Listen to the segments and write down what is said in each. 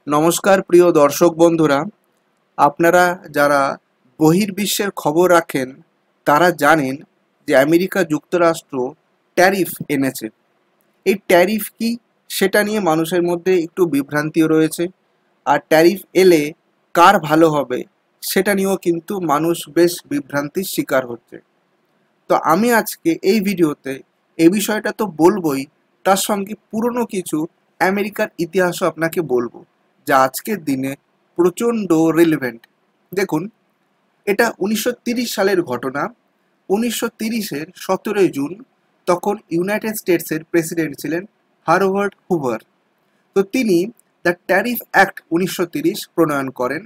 নমস্কার প্রিয় দর্শক বন্ধুরা, আপনারা যারা বহির্বিশ্বের খবর রাখেন তারা জানেন যে আমেরিকা যুক্তরাষ্ট্র ট্যারিফ এনেছে। এই ট্যারিফ কি সেটা নিয়ে মানুষের মধ্যে একটু বিভ্রান্তিও রয়েছে। আর ট্যারিফ এলে কার ভালো হবে সেটা নিয়েও কিন্তু মানুষ বেশ বিভ্রান্তির শিকার হচ্ছে। তো আমি আজকে এই ভিডিওতে এই বিষয়টা তো বলবোই, তার সঙ্গে পুরনো কিছু আমেরিকার ইতিহাসও আপনাকে বলবো, যা আজকের দিনে প্রচণ্ড রিলেভেন্ট। দেখুন, এটা 1930 সালের ঘটনা। 1930-এর 17 জুন তখন ইউনাইটেড স্টেটসের প্রেসিডেন্ট ছিলেন হারভার্ড হুভার। তো তিনি দ্য ট্যারিফ অ্যাক্ট 1930 প্রণয়ন করেন,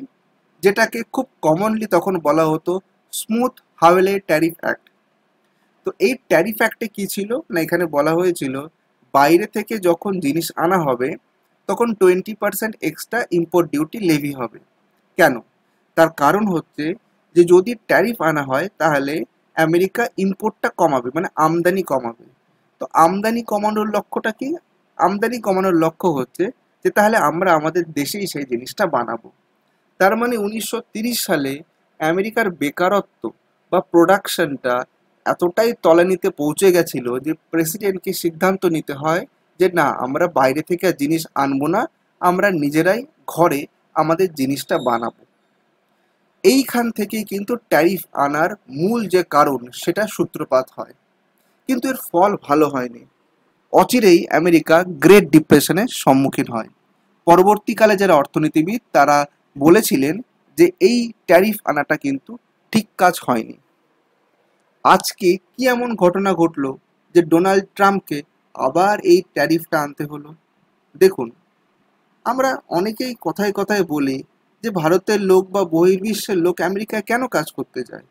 যেটাকে খুব কমনলি তখন বলা হতো স্মুথ হাওয়েলে ট্যারিফ অ্যাক্ট। তো এই ট্যারিফ অ্যাক্টে কী ছিল না, এখানে বলা হয়েছিল বাইরে থেকে যখন জিনিস আনা হবে তখন 20% এক্সট্রা ইম্পোর্ট ডিউটি লেভি হবে। কেন? তার কারণ হচ্ছে যে যদি ট্যারিফ আনা হয় তাহলে আমেরিকা ইম্পোর্টটা কমাবে, মানে আমদানি কমাবে। তো আমদানি কমানোর লক্ষ্যটা কি? আমদানি কমানোর লক্ষ্য হচ্ছে যে তাহলে আমরা আমাদের দেশেই সেই জিনিসটা বানাবো। তার মানে 1930 সালে আমেরিকার বেকারত্ব বা প্রোডাকশনটা এতটাই তলানিতে পৌঁছে গেছিল যে প্রেসিডেন্টকে সিদ্ধান্ত নিতে হয় যে না, আমরা বাইরে থেকে আর জিনিস আনবো না, আমরা নিজেরাই ঘরে আমাদের জিনিসটা বানাবো। এইখান থেকেই কিন্তু ট্যারিফ আনার মূল যে কারণ সেটা সূত্রপাত হয়। কিন্তু এর ফল ভালো হয়নি। অচিরেই আমেরিকা গ্রেট ডিপ্রেশনের সম্মুখীন হয়। পরবর্তীকালে যারা অর্থনীতিবিদ তারা বলেছিলেন যে এই ট্যারিফ আনাটা কিন্তু ঠিক কাজ হয়নি। আজকে কি এমন ঘটনা ঘটলো যে ডোনাল্ড ট্রাম্পকে আবার এই ট্যারিফটা আনতে হলো? দেখুন, আমরা অনেকেই কথায় কথায় বলি যে ভারতের লোক বা বহির্বিশ্বের লোক আমেরিকায় কেন কাজ করতে যায়,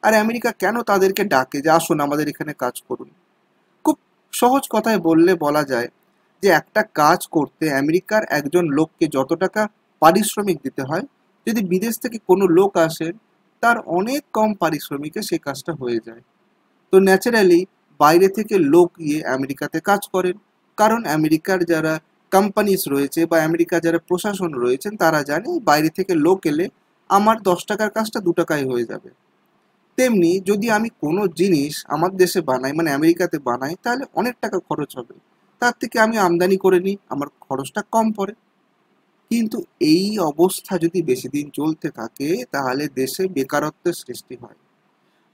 আর আমেরিকা কেন তাদেরকে ডাকে যে আসুন আমাদের এখানে কাজ করুন। খুব সহজ কথায় বললে বলা যায় যে একটা কাজ করতে আমেরিকার একজন লোককে যত টাকা পারিশ্রমিক দিতে হয়, যদি বিদেশ থেকে কোনো লোক আসেন তার অনেক কম পারিশ্রমিকে সেই কাজটা হয়ে যায়। তো ন্যাচারালি বাইরে থেকে লোক গিয়ে আমেরিকাতে কাজ করেন, কারণ আমেরিকার যারা কোম্পানিজ রয়েছে বা আমেরিকার যারা প্রশাসন রয়েছেন তারা জানে বাইরে থেকে লোক এলে আমার 10 টাকার কাজটা 2 টাকায় হয়ে যাবে। তেমনি যদি আমি কোনো জিনিস আমার দেশে বানাই, মানে আমেরিকাতে বানাই, তাহলে অনেক টাকা খরচ হবে। তার থেকে আমি আমদানি করে নিই, আমার খরচটা কম পড়ে। কিন্তু এই অবস্থা যদি বেশি দিন চলতে থাকে তাহলে দেশে বেকারত্বের সৃষ্টি হয়।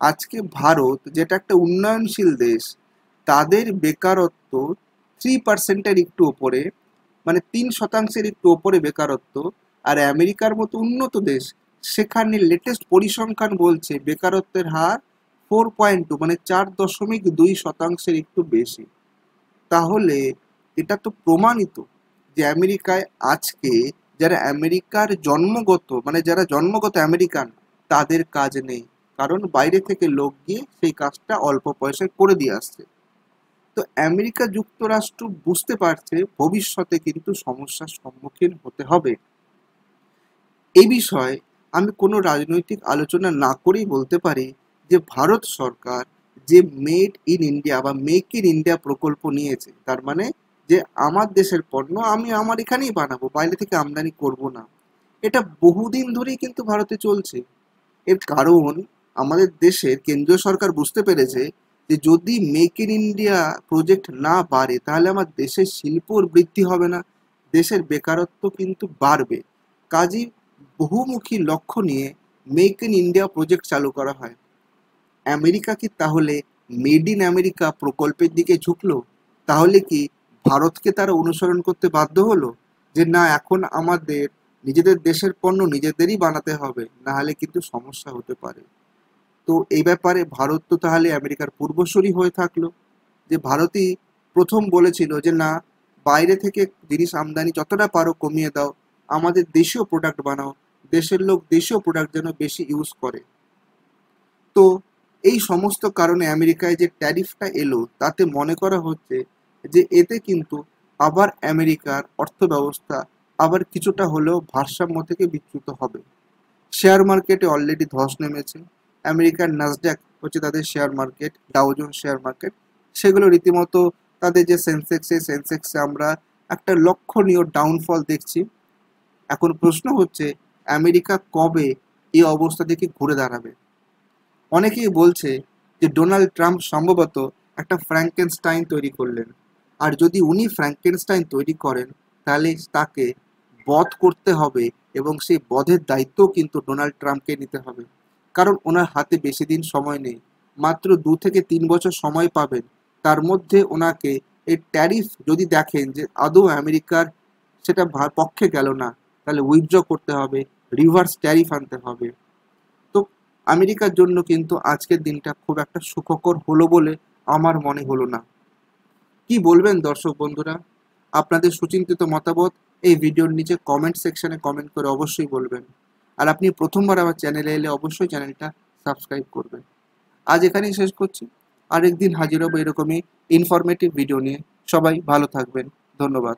আজকে ভারত যেটা একটা উন্নয়নশীল দেশ, তাদের বেকারত্ব 3%-এর একটু ওপরে, মানে 3% একটু ওপরে বেকারত্ব। আর আমেরিকার মতো উন্নত দেশ, সেখানে লেটেস্ট পরিসংখ্যান বলছে বেকারত্বের হার 4.2, মানে 4.2% একটু বেশি। তাহলে এটা তো প্রমাণিত যে আমেরিকায় আজকে যারা আমেরিকার জন্মগত, মানে যারা জন্মগত আমেরিকান, তাদের কাজ নেই, কারণ বাইরে থেকে লোক গিয়ে সেই কাজটা অল্প পয়সায় করে দিয়ে আসছে। তো আমেরিকা যুক্তরাষ্ট্র বুঝতে পারছে ভবিষ্যতে কিন্তু সমস্যার সম্মুখীন হতে হবে। এই বিষয়ে আমি কোনো রাজনৈতিক আলোচনা না করেই বলতে পারি যে ভারত সরকার যে মেড ইন ইন্ডিয়া বা মেক ইন ইন্ডিয়া প্রকল্প নিয়েছে, তার মানে যে আমার দেশের পণ্য আমি আমার এখানেই বানাবো, বাইরে থেকে আমদানি করব না, এটা বহুদিন ধরেই কিন্তু ভারতে চলছে। এর কারণ আমাদের দেশের কেন্দ্রীয় সরকার বুঝতে পেরেছে যে যদি মেক ইন ইন্ডিয়া প্রজেক্ট না বাড়ে তাহলে আমার দেশের শিল্পর বৃদ্ধি হবে না, দেশের বেকারত্ব কিন্তু বাড়বে। কাজেই বহুমুখী লক্ষ্য নিয়ে মেক ইন ইন্ডিয়া প্রজেক্ট চালু করা হয়। আমেরিকা কি তাহলে মেড ইন আমেরিকা প্রকল্পের দিকে ঝুঁকলো? তাহলে কি ভারতকে তারা অনুসরণ করতে বাধ্য হলো যে না, এখন আমাদের নিজেদের দেশের পণ্য নিজেদেরই বানাতে হবে, না হলে কিন্তু সমস্যা হতে পারে? তো এই ব্যাপারে ভারত তো তাহলে আমেরিকার পূর্বসূরি হয়ে থাকলো, যে ভারতই প্রথম বলেছিল যে না, বাইরে থেকে জিনিস আমদানি যতটা পারো কমিয়ে দাও, আমাদের দেশীয় প্রোডাক্ট বানাও, দেশের লোক দেশীয় প্রোডাক্ট যেন বেশি ইউজ করে। তো এই সমস্ত কারণে আমেরিকায় যে ট্যারিফটা এলো তাতে মনে করা হচ্ছে যে এতে কিন্তু আবার আমেরিকার অর্থব্যবস্থা আবার কিছুটা হলেও ভারসাম্য থেকে বিচ্যুত হবে। শেয়ার মার্কেটে অলরেডি ধস নেমেছে। আমেরিকার নাসড্যাক হচ্ছে তাদের শেয়ার মার্কেট, ডাউজোন্স শেয়ার মার্কেট, সেগুলো রীতিমতো তাদের যে সেন্সেক্স, সেই সেন্সেক্সে আমরা একটা লক্ষণীয় ডাউনফল দেখছি। এখন প্রশ্ন হচ্ছে আমেরিকা কবে এই অবস্থা থেকে ঘুরে দাঁড়াবে। অনেকেই বলছে যে ডোনাল্ড ট্রাম্প সম্ভবত একটা ফ্র্যাঙ্কেনস্টাইন তৈরি করলেন, আর যদি উনি ফ্র্যাঙ্কেনস্টাইন তৈরি করেন তাহলে তাকে বধ করতে হবে এবং সেই বধের দায়িত্বও কিন্তু ডোনাল্ড ট্রাম্পকে নিতে হবে, কারণ ওনার হাতে বেশি দিন সময় নেই, মাত্র 2 থেকে 3 বছর সময় পাবেন। তার মধ্যে ওনাকে এই ট্যারিফ যদি দেখেন যে আদৌ আমেরিকার সেটা পক্ষে গেল না, তাহলে উইথড্র করতে হবে, রিভার্স ট্যারিফ আনতে হবে। তো আমেরিকার জন্য কিন্তু আজকের দিনটা খুব একটা সুখকর হলো বলে আমার মনে হলো না। কি বলবেন দর্শক বন্ধুরা? আপনাদের সুচিন্তিত মতামত এই ভিডিওর নিচে কমেন্ট সেকশনে কমেন্ট করে অবশ্যই বলবেন। আর আপনি প্রথমবার আমার চ্যানেলে এলে অবশ্যই চ্যানেলটা সাবস্ক্রাইব করবেন। আজ এখানেই শেষ করছি। আরেকদিন হাজির হবো এরকমই ইনফরমেটিভ ভিডিও নিয়ে। সবাই ভালো থাকবেন। ধন্যবাদ।